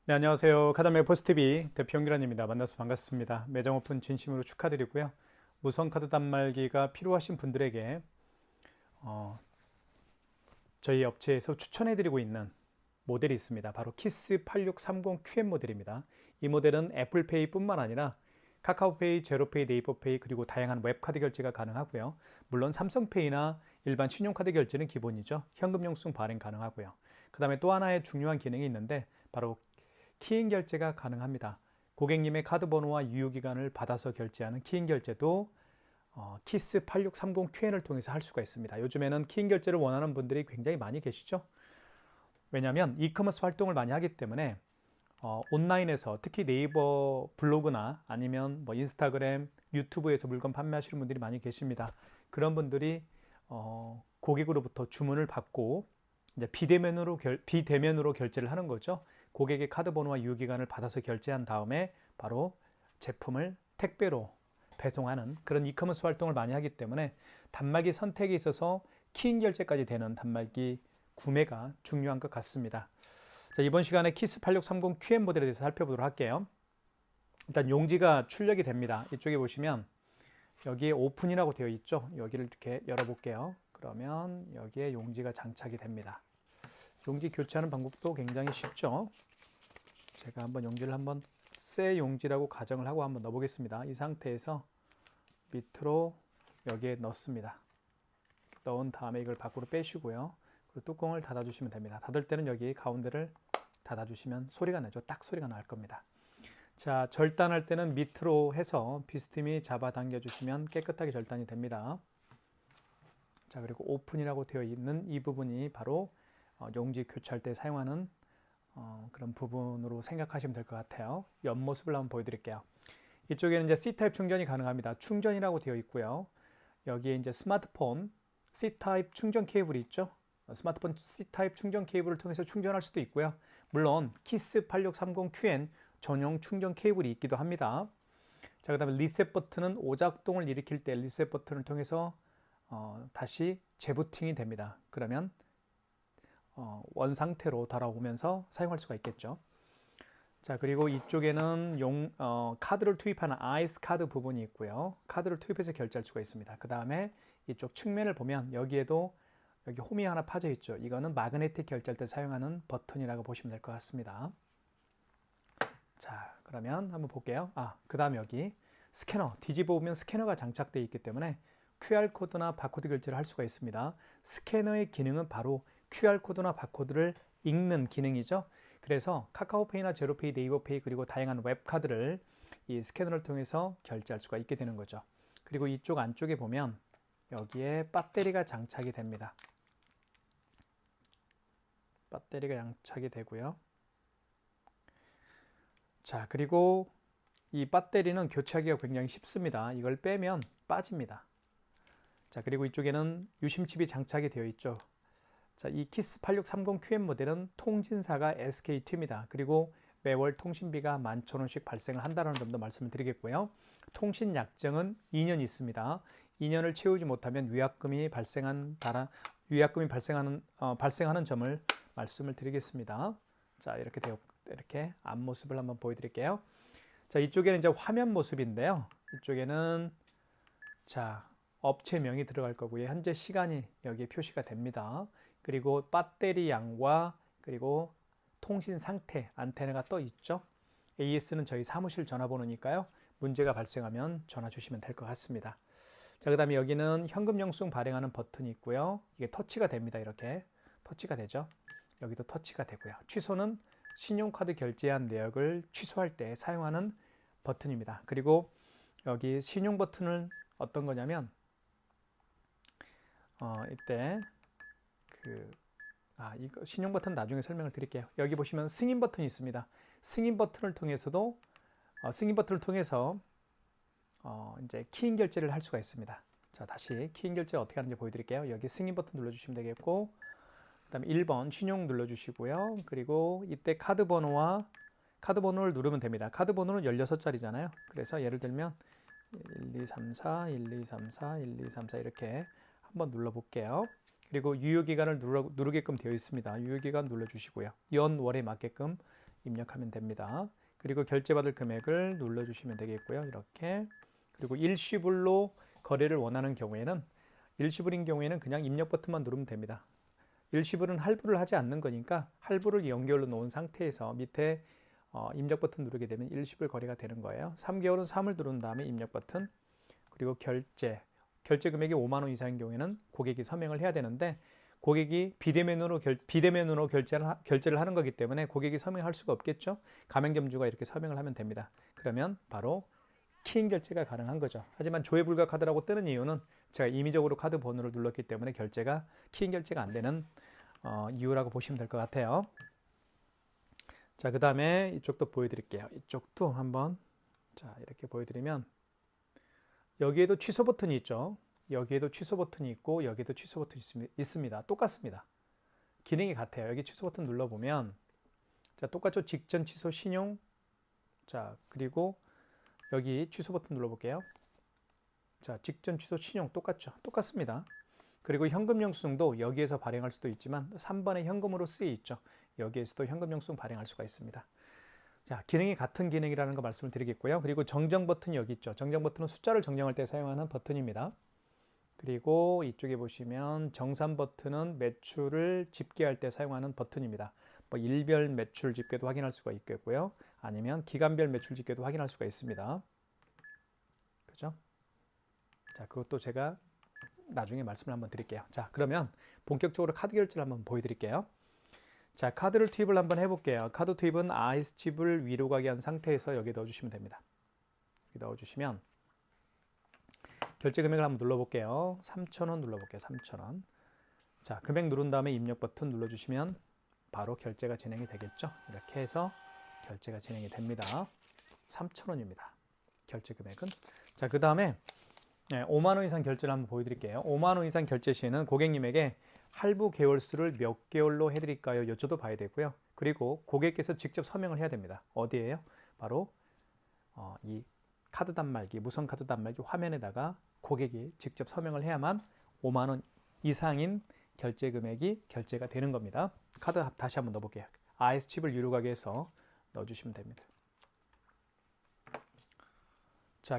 네, 안녕하세요. 카드메 포스티비 대표 홍기란입니다. 만나서 반갑습니다. 매장 오픈 진심으로 축하드리고요. 무선 카드 단말기가 필요하신 분들에게 어, 저희 업체에서 추천해드리고 있는 모델이 있습니다. 바로 키스 8630QM 모델입니다. 이 모델은 애플페이뿐만 아니라 카카오페이, 제로페이, 네이버페이 그리고 다양한 웹카드 결제가 가능하고요. 물론 삼성페이나 일반 신용카드 결제는 기본이죠. 현금 영수증 발행 가능하고요. 그 다음에 또 하나의 중요한 기능이 있는데 바로 키인 결제가 가능합니다. 고객님의 카드 번호와 유효기간을 받아서 결제하는 키인 결제도 키스 8630QN을 통해서 할 수가 있습니다. 요즘에는 키인 결제를 원하는 분들이 굉장히 많이 계시죠. 왜냐하면 이커머스 활동을 많이 하기 때문에 온라인에서 특히 네이버 블로그나 아니면 뭐 인스타그램, 유튜브에서 물건 판매하시는 분들이 많이 계십니다. 그런 분들이 고객으로부터 주문을 받고 이제 비대면으로 결제를 하는 거죠. 고객의 카드 번호와 유효기간을 받아서 결제한 다음에 바로 제품을 택배로 배송하는 그런 이커머스 활동을 많이 하기 때문에 단말기 선택에 있어서 키인 결제까지 되는 단말기 구매가 중요한 것 같습니다. 자, 이번 시간에 키스 8630QM 모델에 대해서 살펴보도록 할게요. 일단 용지가 출력이 됩니다. 이쪽에 보시면 여기에 오픈이라고 되어 있죠. 여기를 이렇게 열어볼게요. 그러면 여기에 용지가 장착이 됩니다. 용지 교체하는 방법도 굉장히 쉽죠. 제가 한번 용지를 한번 새 용지라고 가정을 하고 한번 넣어보겠습니다. 이 상태에서 밑으로 여기에 넣습니다. 넣은 다음에 이걸 밖으로 빼시고요. 그리고 뚜껑을 닫아주시면 됩니다. 닫을 때는 여기 가운데를 닫아주시면 소리가 나죠. 딱 소리가 날 겁니다. 자, 절단할 때는 밑으로 해서 비스듬히 잡아당겨 주시면 깨끗하게 절단이 됩니다. 자, 그리고 오픈이라고 되어 있는 이 부분이 바로 용지 교체할 때 사용하는 그런 부분으로 생각하시면 될 것 같아요. 옆모습을 한번 보여드릴게요. 이쪽에는 이제 C 타입 충전이 가능합니다. 충전이라고 되어 있고요. 여기에 이제 스마트폰 C 타입 충전 케이블이 있죠. 스마트폰 C 타입 충전 케이블을 통해서 충전할 수도 있고요. 물론 키스 8630QN 전용 충전 케이블이 있기도 합니다. 자, 그다음에 리셋 버튼은 오작동을 일으킬 때 리셋 버튼을 통해서 다시 재부팅이 됩니다. 그러면 원 상태로 돌아오면서 사용할 수가 있겠죠. 자, 그리고 이쪽에는 카드를 투입하는 아이스 카드 부분이 있고요. 카드를 투입해서 결제할 수가 있습니다. 그 다음에 이쪽 측면을 보면 여기에도 여기 홈이 하나 파져 있죠. 이거는 마그네틱 결제할 때 사용하는 버튼이라고 보시면 될 것 같습니다. 자, 그러면 한번 볼게요. 그 다음 여기 스캐너, 뒤집어 보면 스캐너가 장착되어 있기 때문에 QR코드나 바코드 결제를 할 수가 있습니다. 스캐너의 기능은 바로 QR코드나 바코드를 읽는 기능이죠. 그래서 카카오페이나 제로페이, 네이버페이 그리고 다양한 웹카드를 이 스캐너를 통해서 결제할 수가 있게 되는 거죠. 그리고 이쪽 안쪽에 보면 여기에 배터리가 장착이 됩니다. 배터리가 장착이 되고요. 자, 그리고 이 배터리는 교체하기가 굉장히 쉽습니다. 이걸 빼면 빠집니다. 자, 그리고 이쪽에는 유심칩이 장착이 되어 있죠. 자, 이 키스 8630QM 모델은 통신사가 SKT입니다. 그리고 매월 통신비가 11,000원씩 발생을 한다는 점도 말씀을 드리겠고요. 통신 약정은 2년이 있습니다. 2년을 채우지 못하면 발생하는 점을 말씀을 드리겠습니다. 자, 이렇게 앞모습을 한번 보여드릴게요. 자, 이쪽에는 이제 화면 모습인데요. 이쪽에는 자, 업체명이 들어갈 거고요. 현재 시간이 여기에 표시가 됩니다. 그리고 배터리 양과 그리고 통신 상태, 안테나가 떠 있죠. AS는 저희 사무실 전화번호니까요. 문제가 발생하면 전화 주시면 될 것 같습니다. 자, 그 다음에 여기는 현금 영수증 발행하는 버튼이 있고요. 이게 터치가 됩니다. 이렇게 터치가 되죠. 여기도 터치가 되고요. 취소는 신용카드 결제한 내역을 취소할 때 사용하는 버튼입니다. 그리고 여기 신용 버튼은 어떤 거냐면 이때 이거 신용 버튼 나중에 설명을 드릴게요. 여기 보시면 승인 버튼이 있습니다. 승인 버튼을 통해서 이제 키인 결제를 할 수가 있습니다. 자, 다시 키인 결제 어떻게 하는지 보여드릴게요. 여기 승인 버튼 눌러주시면 되겠고, 그다음에 1번 신용 눌러주시고요. 그리고 이때 카드 번호를 누르면 됩니다. 카드 번호는 16자리잖아요. 그래서 예를 들면 1234, 1234, 1234 이렇게 한번 눌러볼게요. 그리고 유효기간을 누르게끔 되어 있습니다. 유효기간 눌러주시고요. 연월에 맞게끔 입력하면 됩니다. 그리고 결제받을 금액을 눌러주시면 되겠고요. 이렇게. 그리고 일시불로 거래를 원하는 경우에는 일시불인 경우에는 그냥 입력 버튼만 누르면 됩니다. 일시불은 할부를 하지 않는 거니까 할부를 연결로 놓은 상태에서 밑에 입력 버튼 누르게 되면 일시불 거래가 되는 거예요. 3개월은 3을 누른 다음에 입력 버튼, 그리고 결제 금액이 5만 원 이상인 경우에는 고객이 서명을 해야 되는데 고객이 비대면으로 결제를 하는 거기 때문에 고객이 서명할 수가 없겠죠. 가맹점주가 이렇게 서명을 하면 됩니다. 그러면 바로 키인 결제가 가능한 거죠. 하지만 조회 불가 카드라고 뜨는 이유는 제가 임의적으로 카드 번호를 눌렀기 때문에 키인 결제가 안 되는 이유라고 보시면 될 것 같아요. 자, 그 다음에 이쪽도 보여드릴게요. 이쪽도 한번 이렇게 보여드리면 여기에도 취소 버튼이 있죠. 여기에도 취소 버튼이 있고 여기에도 취소 버튼이 있습니다. 똑같습니다. 기능이 같아요. 여기 취소 버튼 눌러보면 똑같죠. 직전 취소 신용. 그리고 여기 취소 버튼 눌러볼게요. 직전 취소 신용 똑같습니다. 그리고 현금 영수증도 여기에서 발행할 수도 있지만 3번에 현금으로 쓰여 있죠. 여기에서도 현금 영수증 발행할 수가 있습니다. 기능이 같은 기능이라는 거 말씀을 드리겠고요. 그리고 정정 버튼이 여기 있죠. 정정 버튼은 숫자를 정정할 때 사용하는 버튼입니다. 그리고 이쪽에 보시면 정산 버튼은 매출을 집계할 때 사용하는 버튼입니다. 일별 매출 집계도 확인할 수가 있겠고요. 아니면 기간별 매출 집계도 확인할 수가 있습니다. 그죠? 그것도 제가 나중에 말씀을 한번 드릴게요. 그러면 본격적으로 카드 결제를 한번 보여드릴게요. 카드를 투입을 한번 해볼게요. 카드 투입은 IS 칩을 위로 가게 한 상태에서 여기 넣어주시면 됩니다. 여기 넣어주시면 결제 금액을 한번 눌러볼게요. 3,000원 눌러볼게요. 3,000원. 금액 누른 다음에 입력 버튼 눌러주시면 바로 결제가 진행이 되겠죠. 이렇게 해서 결제가 진행이 됩니다. 3,000원입니다. 결제 금액은. 그 다음에 5만 원 이상 결제를 한번 보여드릴게요. 5만 원 이상 결제 시에는 고객님에게 할부 개월수를 몇 개월로 해드릴까요? 여쭤도 봐야 되고요. 그리고 고객께서 직접 서명을 해야 됩니다. 어디에요? 바로 이 카드 단말기, 무선 카드 단말기 화면에다가 고객이 직접 서명을 해야만 5만 원 이상인 결제 금액이 결제가 되는 겁니다. 카드 다시 한번 넣어볼게요. IS 칩을 유료 가게에서 넣어주시면 됩니다.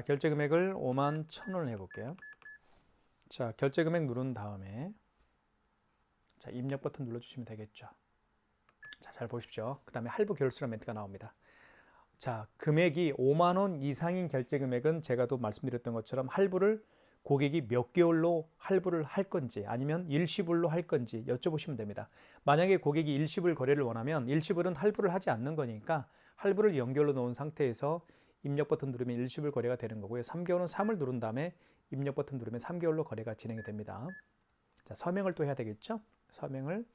결제 금액을 5만 1,000원을 해볼게요. 결제 금액 누른 다음에 입력 버튼 눌러주시면 되겠죠. 잘 보십시오. 그 다음에 할부 개월수라는 멘트가 나옵니다. 금액이 5만 원 이상인 결제 금액은 제가 또 말씀드렸던 것처럼 할부를 고객이 몇 개월로 할부를 할 건지 아니면 일시불로 할 건지 여쭤보시면 됩니다. 만약에 고객이 일시불 거래를 원하면 일시불은 할부를 하지 않는 거니까 할부를 연결로 놓은 상태에서 입력 버튼 누르면 일시불 거래가 되는 거고요. 3개월은 3을 누른 다음에 입력 버튼 누르면 3개월로 거래가 진행이 됩니다. 서명을 또 해야 되겠죠? 서명을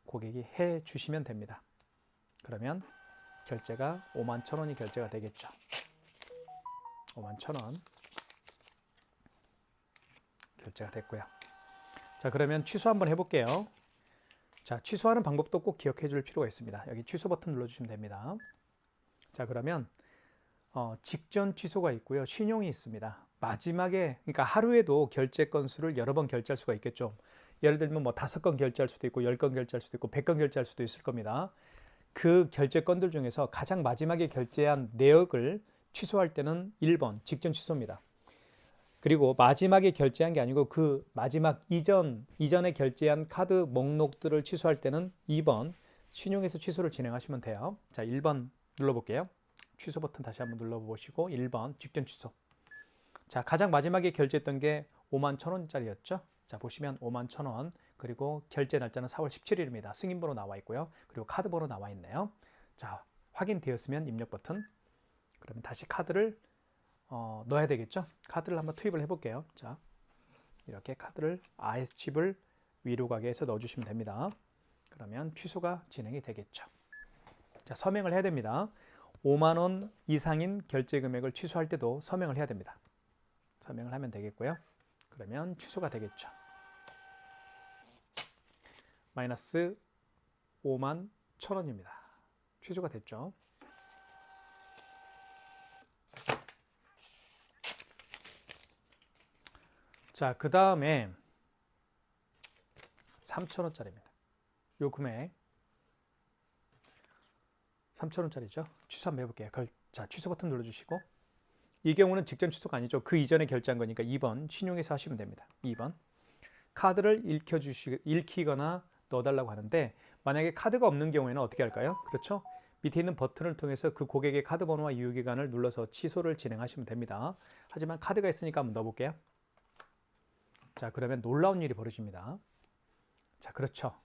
고객이 해 주시면 됩니다. 그러면 결제가 5만 1,000원이 결제가 되겠죠. 5만 1,000원 결제가 됐고요. 그러면 취소 한번 해볼게요. 취소하는 방법도 꼭 기억해 줄 필요가 있습니다. 여기 취소 버튼 눌러주시면 됩니다. 그러면 직전 취소가 있고요. 신용이 있습니다. 마지막에, 그러니까 하루에도 결제 건수를 여러 번 결제할 수가 있겠죠. 예를 들면 5건 결제할 수도 있고 10건 결제할 수도 있고 100건 결제할 수도 있을 겁니다. 그 결제 건들 중에서 가장 마지막에 결제한 내역을 취소할 때는 1번 직전 취소입니다. 그리고 마지막에 결제한 게 아니고 그 마지막 이전에 결제한 카드 목록들을 취소할 때는 2번 신용에서 취소를 진행하시면 돼요. 1번 눌러볼게요. 취소 버튼 다시 한번 눌러보시고 1번 직전 취소. 가장 마지막에 결제했던 게 5만 1,000원짜리였죠. 보시면 5만 1,000원, 그리고 결제 날짜는 4월 17일입니다. 승인번호 나와 있고요. 그리고 카드 번호 나와 있네요. 확인되었으면 입력 버튼. 그러면 다시 카드를 넣어야 되겠죠. 카드를 한번 투입을 해볼게요. 이렇게 카드를 IS 칩을 위로 가게에서 넣어주시면 됩니다. 그러면 취소가 진행이 되겠죠. 서명을 해야 됩니다. 5만 원 이상인 결제 금액을 취소할 때도 서명을 해야 됩니다. 서명을 하면 되겠고요. 그러면 취소가 되겠죠. 마이너스 5만 1,000원입니다. 취소가 됐죠. 그 다음에 3,000원짜리입니다. 요 금액 3,000원짜리죠. 취소 한번 해볼게요. 자, 취소 버튼 눌러주시고 이 경우는 직전 취소가 아니죠. 그 이전에 결제한 거니까 2번 신용해서 하시면 됩니다. 2번 카드를 읽히거나 넣어달라고 하는데 만약에 카드가 없는 경우에는 어떻게 할까요? 그렇죠? 밑에 있는 버튼을 통해서 그 고객의 카드 번호와 유효기간을 눌러서 취소를 진행하시면 됩니다. 하지만 카드가 있으니까 한번 넣어볼게요. 자, 그러면 놀라운 일이 벌어집니다. 자, 그렇죠.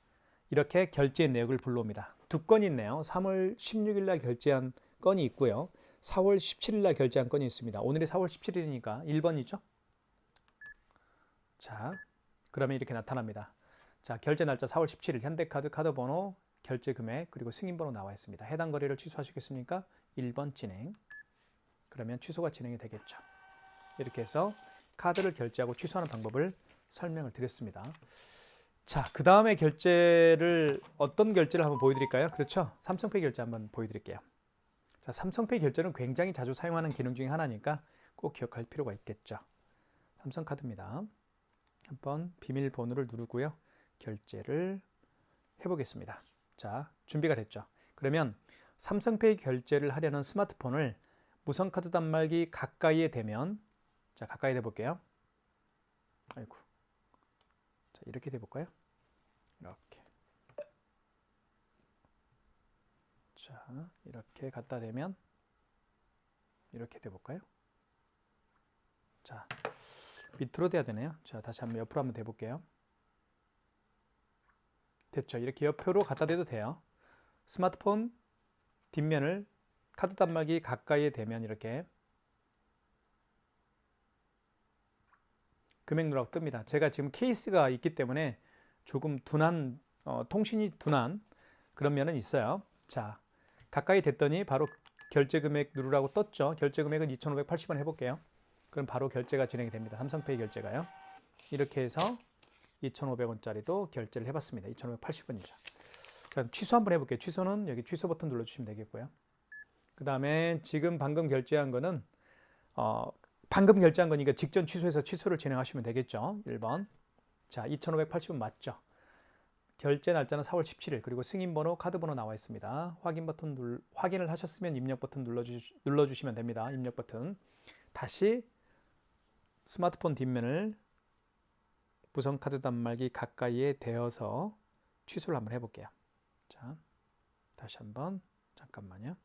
이렇게 결제 내역을 불러옵니다. 두 건이 있네요. 3월 16일 날 결제한 건이 있고요. 4월 17일 날 결제한 건이 있습니다. 오늘이 4월 17일이니까 1번이죠. 자, 그러면 이렇게 나타납니다. 자, 결제 날짜 4월 17일 현대카드 카드 번호, 결제 금액, 그리고 승인 번호 나와 있습니다. 해당 거래를 취소하시겠습니까? 1번 진행. 그러면 취소가 진행이 되겠죠. 이렇게 해서 카드를 결제하고 취소하는 방법을 설명을 드렸습니다. 자, 그 다음에 결제를 어떤 결제를 한번 보여드릴까요? 그렇죠? 삼성페이 결제 한번 보여드릴게요. 자, 삼성페이 결제는 굉장히 자주 사용하는 기능 중에 하나니까 꼭 기억할 필요가 있겠죠. 삼성카드입니다. 한번 비밀번호를 누르고요. 결제를 해보겠습니다. 자, 준비가 됐죠. 그러면 삼성페이 결제를 하려는 스마트폰을 무선카드 단말기 가까이에 대면, 자, 가까이 대볼게요. 아이고. 자, 이렇게 대볼까요? 이렇게. 자, 이렇게 갖다 대면 이렇게 대볼까요? 자, 밑으로 대야 되네요. 자, 다시 한번 옆으로 한번 대볼게요. 됐죠? 이렇게 옆으로 갖다 대도 돼요. 스마트폰 뒷면을 카드 단말기 가까이에 대면 이렇게 금액 누르고 뜹니다. 제가 지금 케이스가 있기 때문에 조금 둔한 통신이 둔한 그런 면은 있어요. 자, 가까이 됐더니 바로 결제 금액 누르라고 떴죠. 결제 금액은 2,580원 해볼게요. 그럼 바로 결제가 진행이 됩니다. 삼성페이 결제가요. 이렇게 해서 2,500원짜리도 결제를 해봤습니다. 2,580원이죠. 그럼 취소 한번 해볼게요. 취소는 여기 취소 버튼 눌러주시면 되겠고요. 그 다음에 지금 방금 결제한 거는 방금 결제한 거니까 직전 취소해서 취소를 진행하시면 되겠죠. 1번. 자, 2,580원 맞죠? 결제 날짜는 4월 17일 그리고 승인번호, 카드번호 나와 있습니다. 확인 버튼 확인을 하셨으면 입력 버튼 눌러주시면 됩니다. 입력 버튼. 다시 스마트폰 뒷면을 무선카드 단말기 가까이에 대어서 취소를 한번 해볼게요. 자, 다시 한번 잠깐만요.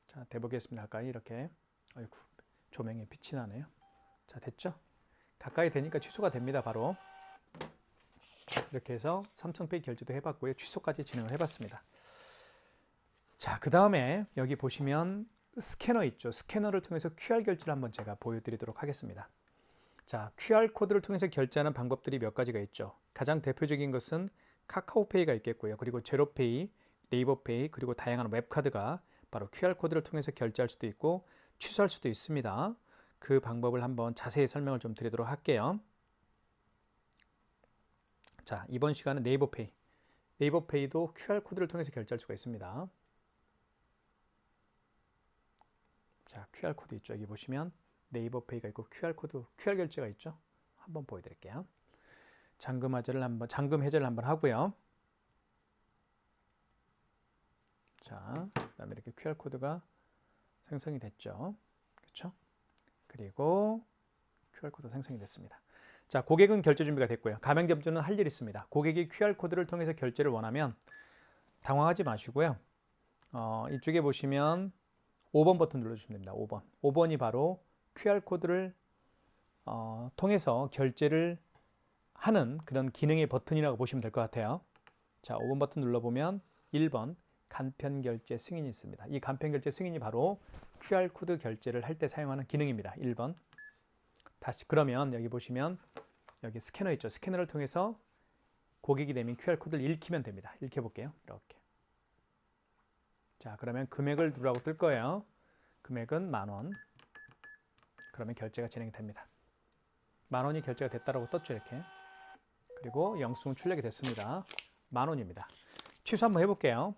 자, 대보겠습니다. 가까이 이렇게. 아이고, 조명에 빛이 나네요. 자, 됐죠? 가까이 되니까 취소가 됩니다. 바로 이렇게 해서 삼성페이 결제도 해봤고요. 취소까지 진행을 해봤습니다. 자, 그 다음에 여기 보시면 스캐너 있죠. 스캐너를 통해서 QR 결제를 한번 제가 보여드리도록 하겠습니다. 자, QR코드를 통해서 결제하는 방법들이 몇 가지가 있죠. 가장 대표적인 것은 카카오페이가 있겠고요. 그리고 제로페이, 네이버페이, 그리고 다양한 웹카드가 바로 QR코드를 통해서 결제할 수도 있고 취소할 수도 있습니다. 그 방법을 한번 자세히 설명을 좀 드리도록 할게요. 자, 이번 시간은 네이버페이. 네이버페이도 QR코드를 통해서 결제할 수가 있습니다. 자, QR코드 있죠. 여기 보시면 네이버페이가 있고 QR코드, QR 결제가 있죠. 한번 보여드릴게요. 잠금 해제를 한번 하고요. 자, 그다음에 이렇게 QR코드가 생성이 됐죠. 그렇죠? 그리고 QR코드 생성이 됐습니다. 자, 고객은 결제 준비가 됐고요. 가맹점주는 할 일이 있습니다. 고객이 QR코드를 통해서 결제를 원하면 당황하지 마시고요. 이쪽에 보시면 5번 버튼 눌러주시면 됩니다. 5번. 5번이 바로 QR코드를 통해서 결제를 하는 그런 기능의 버튼이라고 보시면 될 것 같아요. 자, 5번 버튼 눌러보면 1번 간편결제 승인이 있습니다. 이 간편결제 승인이 바로 QR코드 결제를 할 때 사용하는 기능입니다. 1번. 다시 그러면 여기 보시면 여기 스캐너 있죠. 스캐너를 통해서 고객이 내민 QR코드를 읽히면 됩니다. 읽혀볼게요. 이렇게. 자, 그러면 금액을 누르라고 뜰 거예요. 금액은 10,000원. 그러면 결제가 진행이 됩니다. 10,000원이 결제가 됐다라고 떴죠. 이렇게. 그리고 영수증 출력이 됐습니다. 10,000원입니다. 취소 한번 해볼게요.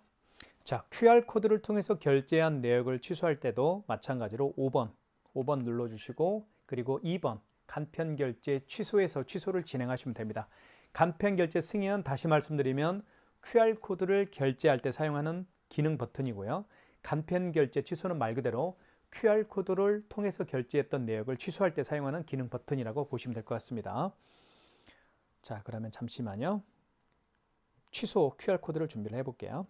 자, QR코드를 통해서 결제한 내역을 취소할 때도 마찬가지로 5번 눌러주시고 그리고 2번 간편결제 취소해서 취소를 진행하시면 됩니다. 간편 결제 승인은 다시 말씀드리면 QR코드를 결제할 때 사용하는 기능 버튼이고요. 간편 결제 취소는 말 그대로 QR코드를 통해서 결제했던 내역을 취소할 때 사용하는 기능 버튼이라고 보시면 될 것 같습니다. 자, 그러면 잠시만요. 취소 QR코드를 준비를 해볼게요.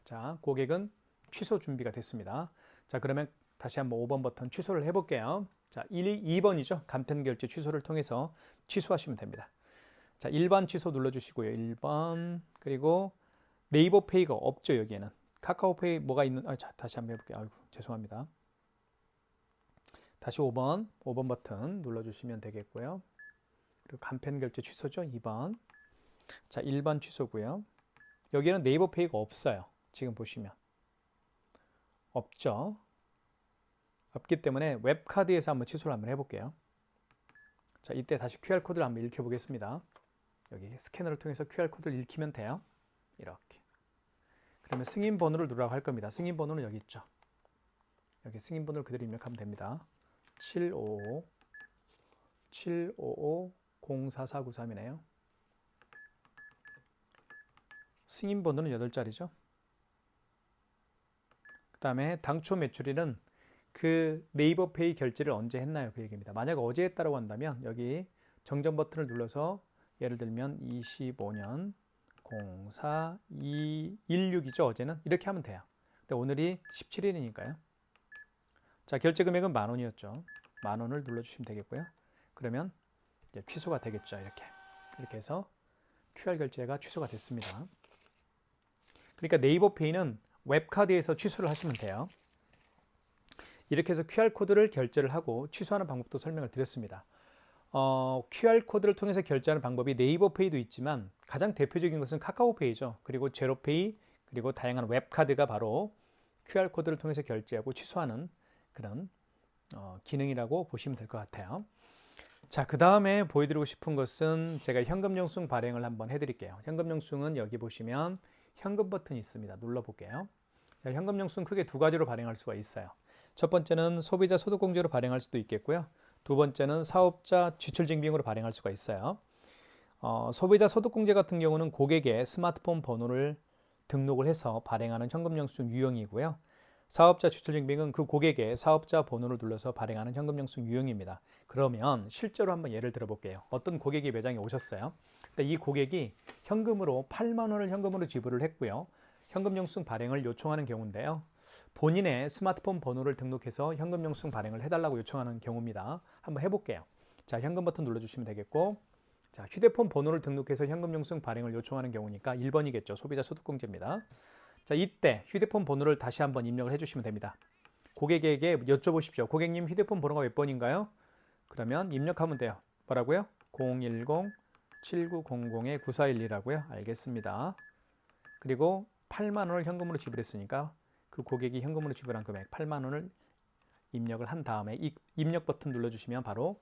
자, 고객은 취소 준비가 됐습니다. 자, 그러면 다시 한번 5번 버튼 취소를 해볼게요. 자, 2번이죠. 간편 결제 취소를 통해서 취소하시면 됩니다. 자, 1번 취소 눌러주시고요. 1번. 그리고 네이버 페이가 없죠, 여기에는. 카카오페이 뭐가 있는, 자, 다시 한번 해볼게요. 아이고, 죄송합니다. 다시 5번 버튼 눌러주시면 되겠고요. 그리고 간편 결제 취소죠, 2번. 자, 1번 취소고요. 여기에는 네이버 페이가 없어요. 지금 보시면. 없죠. 없기 때문에 웹카드에서 한번 취소를 한번 해볼게요. 자, 이때 다시 QR코드를 한번 읽혀보겠습니다. 여기 스캐너를 통해서 QR코드를 읽히면 돼요. 이렇게. 그러면 승인 번호를 누르라고 할 겁니다. 승인 번호는 여기 있죠. 여기 승인 번호를 그대로 입력하면 됩니다. 755-04493이네요. 승인 번호는 8자리죠. 그 다음에 당초 매출일은 그 네이버 페이 결제를 언제 했나요? 그 얘기입니다. 만약 어제 했다고 한다면 여기 정정 버튼을 눌러서 예를 들면 25년 04-216이죠. 어제는 이렇게 하면 돼요. 근데 오늘이 17일이니까요. 자, 결제 금액은 10,000원이었죠. 10,000원을 눌러주시면 되겠고요. 그러면 이제 취소가 되겠죠. 이렇게 해서 QR 결제가 취소가 됐습니다. 그러니까 네이버 페이는 웹카드에서 취소를 하시면 돼요. 이렇게 해서 QR코드를 결제를 하고 취소하는 방법도 설명을 드렸습니다. QR코드를 통해서 결제하는 방법이 네이버페이도 있지만 가장 대표적인 것은 카카오페이죠. 그리고 제로페이, 그리고 다양한 웹카드가 바로 QR코드를 통해서 결제하고 취소하는 그런 기능이라고 보시면 될 것 같아요. 자, 그 다음에 보여드리고 싶은 것은 제가 현금 영수증 발행을 한번 해드릴게요. 현금 영수증은 여기 보시면 현금 버튼이 있습니다. 눌러볼게요. 자, 현금 영수증 크게 두 가지로 발행할 수가 있어요. 첫 번째는 소비자 소득공제로 발행할 수도 있겠고요. 두 번째는 사업자 지출증빙으로 발행할 수가 있어요. 소비자 소득공제 같은 경우는 고객의 스마트폰 번호를 등록을 해서 발행하는 현금 영수증 유형이고요. 사업자 지출증빙은 그 고객의 사업자 번호를 눌러서 발행하는 현금 영수증 유형입니다. 그러면 실제로 한번 예를 들어 볼게요. 어떤 고객이 매장에 오셨어요. 근데 이 고객이 현금으로 8만 원을 현금으로 지불을 했고요. 현금 영수증 발행을 요청하는 경우인데요. 본인의 스마트폰 번호를 등록해서 현금 영수증 발행을 해달라고 요청하는 경우입니다. 한번 해볼게요. 자, 현금 버튼 눌러주시면 되겠고, 자, 휴대폰 번호를 등록해서 현금 영수증 발행을 요청하는 경우니까 1번이겠죠. 소비자 소득공제입니다. 자, 이때 휴대폰 번호를 다시 한번 입력을 해주시면 됩니다. 고객에게 여쭤보십시오. 고객님 휴대폰 번호가 몇 번인가요? 그러면 입력하면 돼요. 뭐라고요? 010-7900-9412라고요. 알겠습니다. 그리고 8만 원을 현금으로 지불했으니까 그 고객이 현금으로 지불한 금액 8만 원을 입력을 한 다음에 이 입력 버튼 눌러주시면 바로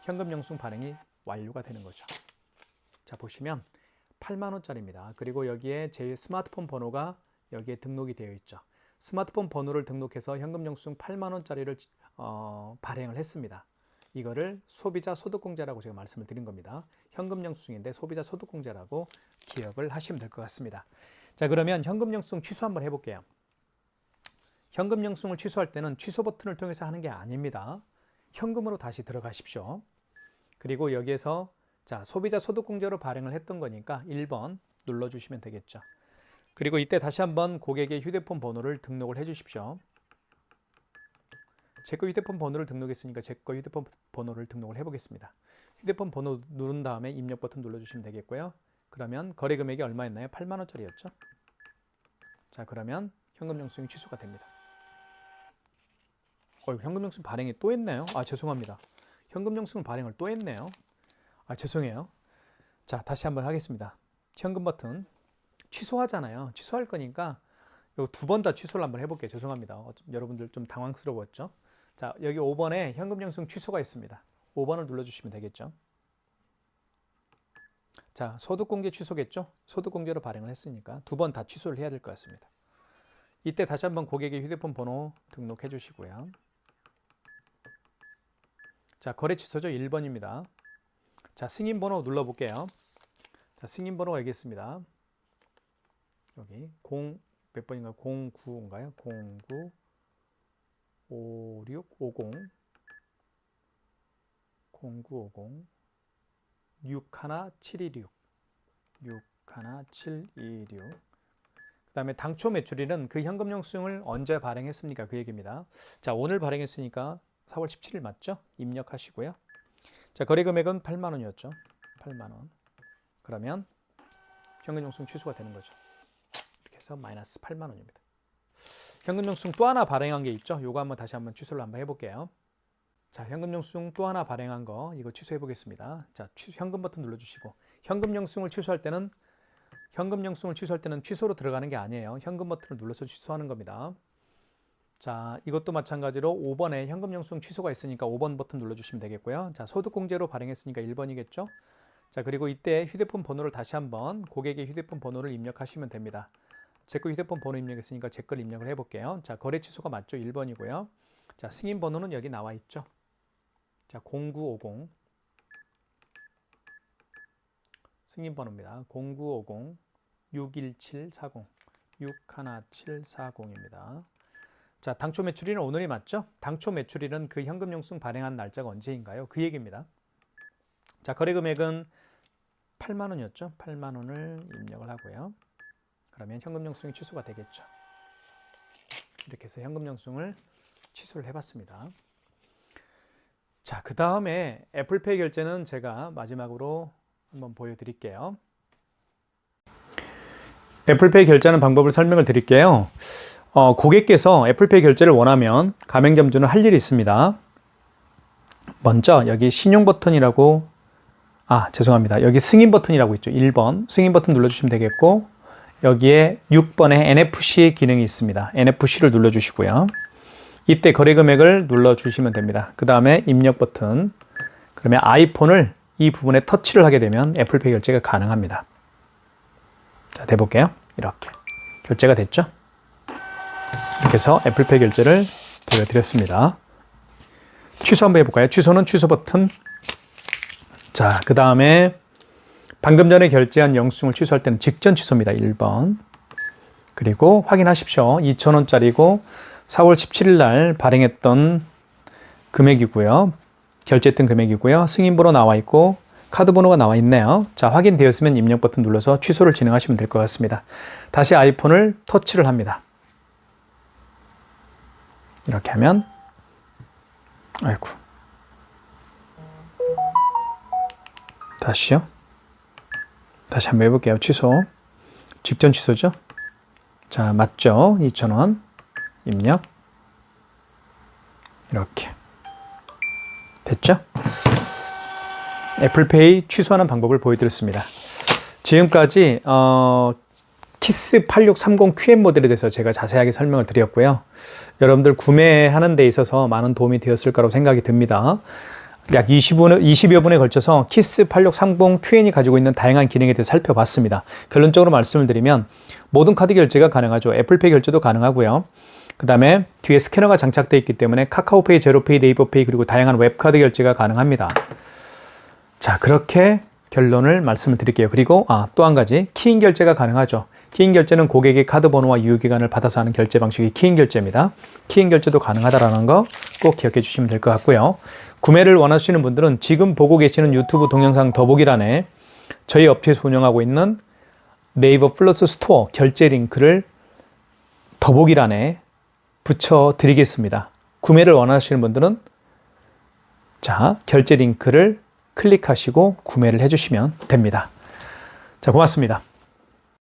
현금 영수증 발행이 완료가 되는 거죠. 자, 보시면 8만 원짜리입니다. 그리고 여기에 제 스마트폰 번호가 여기에 등록이 되어 있죠. 스마트폰 번호를 등록해서 현금 영수증 8만 원짜리를 발행을 했습니다. 이거를 소비자 소득공제라고 제가 말씀을 드린 겁니다. 현금 영수증인데 소비자 소득공제라고 기억을 하시면 될 것 같습니다. 자, 그러면 현금 영수증 취소 한번 해볼게요. 현금 영수증을 취소할 때는 취소 버튼을 통해서 하는 게 아닙니다. 현금으로 다시 들어가십시오. 그리고 여기에서 자, 소비자 소득공제로 발행을 했던 거니까 1번 눌러주시면 되겠죠. 그리고 이때 다시 한번 고객의 휴대폰 번호를 등록을 해주십시오. 제 거 휴대폰 번호를 등록했으니까 제 거 휴대폰 번호를 등록을 해보겠습니다. 휴대폰 번호 누른 다음에 입력 버튼 눌러주시면 되겠고요. 그러면 거래 금액이 얼마였나요? 8만 원짜리였죠. 자, 그러면 현금 영수증이 취소가 됩니다. 현금 영수증 발행이 또 했나요? 아, 죄송합니다. 현금 영수증 발행을 또 했네요. 아, 죄송해요. 자, 다시 한번 하겠습니다. 현금 버튼 취소하잖아요. 취소할 거니까 두 번 다 취소를 한번 해볼게요. 죄송합니다. 여러분들 좀 당황스러웠죠? 자, 여기 5번에 현금 영수증 취소가 있습니다. 5번을 눌러주시면 되겠죠. 자, 소득공제 취소겠죠? 소득공제로 발행을 했으니까 두 번 다 취소를 해야 될 것 같습니다. 이때 다시 한번 고객의 휴대폰 번호 등록해 주시고요. 자, 거래 취소죠. 1번입니다. 자, 승인번호 눌러볼게요. 자, 승인번호가 여기 있습니다. 여기 몇 번인가? 09인가요? 09 5650 0950 61726 61726. 그 다음에 당초 매출일은 그 현금 영수증을 언제 발행했습니까? 그 얘기입니다. 자, 오늘 발행했으니까 4월 17일 맞죠? 입력하시고요. 자, 거래 금액은 8만 원이었죠. 8만 원. 그러면 현금 영수증 취소가 되는 거죠. 이렇게 해서 마이너스 8만 원입니다. 현금 영수증 또 하나 발행한 게 있죠. 요거 한번 다시 한번 취소를 한번 해볼게요. 자, 현금 영수증 또 하나 발행한 거 이거 취소해 보겠습니다. 자, 현금 버튼 눌러주시고 현금 영수증을 취소할 때는 취소로 들어가는 게 아니에요. 현금 버튼을 눌러서 취소하는 겁니다. 자, 이것도 마찬가지로 5번에 현금 영수증 취소가 있으니까 5번 버튼 눌러주시면 되겠고요. 자, 소득공제로 발행했으니까 1번이겠죠. 자, 그리고 이때 휴대폰 번호를 다시 한번 고객의 휴대폰 번호를 입력하시면 됩니다. 제 거 휴대폰 번호 입력했으니까 제 걸 입력을 해볼게요. 자, 거래 취소가 맞죠? 1번이고요. 자, 승인 번호는 여기 나와 있죠. 자, 0950 승인 번호입니다. 0950 61740 61740입니다. 자, 당초 매출일은 오늘이 맞죠? 당초 매출일은 그 현금 영수증 발행한 날짜가 언제인가요? 그 얘기입니다. 자, 거래 금액은 8만 원이었죠? 8만 원을 입력을 하고요. 그러면 현금 영수증이 취소가 되겠죠. 이렇게 해서 현금 영수증을 취소를 해봤습니다. 자, 그 다음에 애플페이 결제는 제가 마지막으로 한번 보여드릴게요. 애플페이 결제하는 방법을 설명을 드릴게요. 고객께서 애플페이 결제를 원하면 가맹점주는 할 일이 있습니다. 먼저 여기 신용 버튼이라고 죄송합니다. 여기 승인 버튼이라고 있죠. 1번 승인 버튼 눌러주시면 되겠고 여기에 6번에 NFC 기능이 있습니다. NFC를 눌러주시고요. 이때 거래 금액을 눌러주시면 됩니다. 그 다음에 입력 버튼. 그러면 아이폰을 이 부분에 터치를 하게 되면 애플페이 결제가 가능합니다. 자, 해볼게요. 이렇게 결제가 됐죠? 이렇게 해서 애플페이 결제를 보여드렸습니다. 취소 한번 해볼까요? 취소는 취소 버튼. 자, 그 다음에 방금 전에 결제한 영수증을 취소할 때는 직전 취소입니다. 1번. 그리고 확인하십시오. 2,000원짜리고 4월 17일 날 발행했던 금액이고요. 결제했던 금액이고요. 승인번호 나와 있고 카드 번호가 나와 있네요. 자, 확인되었으면 입력 버튼 눌러서 취소를 진행하시면 될 것 같습니다. 다시 아이폰을 터치를 합니다. 이렇게 하면 아이고. 다시요. 다시 한번 해볼게요. 취소. 직전 취소죠. 자, 맞죠? 2,000원. 입력. 이렇게. 됐죠? 애플페이 취소하는 방법을 보여드렸습니다. 지금까지 키스 8630QM 모델에 대해서 제가 자세하게 설명을 드렸고요. 여러분들 구매하는 데 있어서 많은 도움이 되었을 거라고 생각이 듭니다. 약 20여 분에 걸쳐서 키스 8630QN이 가지고 있는 다양한 기능에 대해서 살펴봤습니다. 결론적으로 말씀을 드리면 모든 카드 결제가 가능하죠. 애플페이 결제도 가능하고요. 그 다음에 뒤에 스캐너가 장착되어 있기 때문에 카카오페이, 제로페이, 네이버페이 그리고 다양한 웹카드 결제가 가능합니다. 자, 그렇게 결론을 말씀을 드릴게요. 그리고 또 한 가지 키인 결제가 가능하죠. 키인 결제는 고객의 카드 번호와 유효기간을 받아서 하는 결제 방식이 키인 결제입니다. 키인 결제도 가능하다는 거 꼭 기억해 주시면 될 것 같고요. 구매를 원하시는 분들은 지금 보고 계시는 유튜브 동영상 더보기란에 저희 업체에서 운영하고 있는 네이버 플러스 스토어 결제 링크를 더보기란에 붙여드리겠습니다. 구매를 원하시는 분들은 자, 결제 링크를 클릭하시고 구매를 해주시면 됩니다. 자, 고맙습니다.